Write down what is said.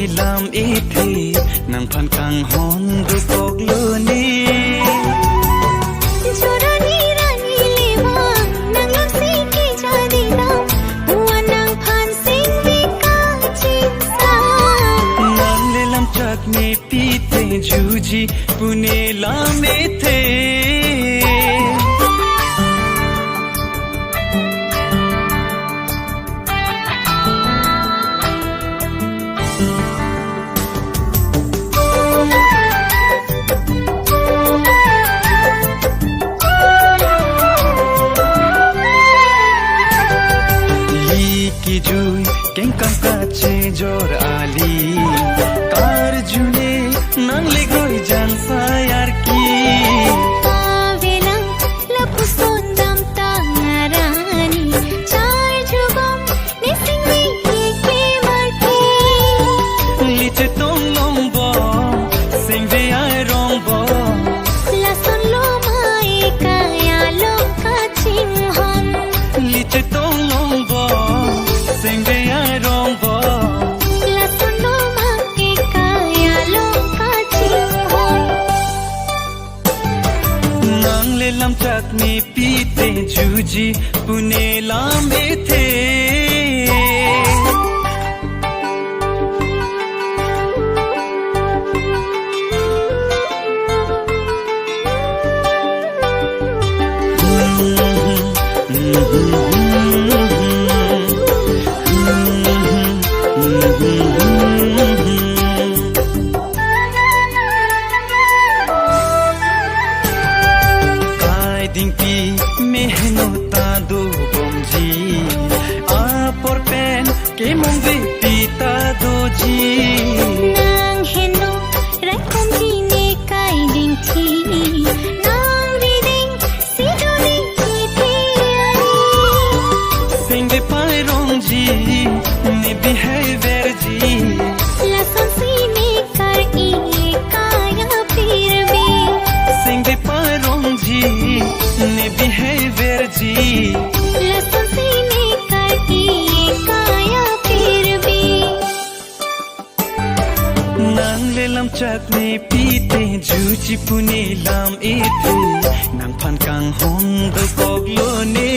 lam ethi nang phan kang hon du kok lo ni jorani rani lewang nang lam si ki jadi dam huan nang phan sing vi ka chin sa nang le lam chak ne pi te juji pune lam ethe जुई कें कम काचे जोर आली car जुने नंगले गोई जान सायार की वेlang lapu sondam tangarani char jugam nising vi ke marti liche tong lombo sing ve ai rombo la son lo mai kaya lo ka ching hom liche tong lombo sing ve ai rombo la son lo mai kaya lo ka ching hom nang le lam chak ni pi te juji pune lam ethe Dingpi mehnota do bomji apor pen ke mongbe pita doji nang heno rai kom ji ne kai ding thi nang reading si do ding thi thi sing de pai rongji ne behavior ji la son si ne kar e kaya phir be sing de pai rongji ne behavior ji la son si ne kar e kaya phir be nang le lam chak ne pi te juji pune lam ethe nang phan kang hong do kok lo ne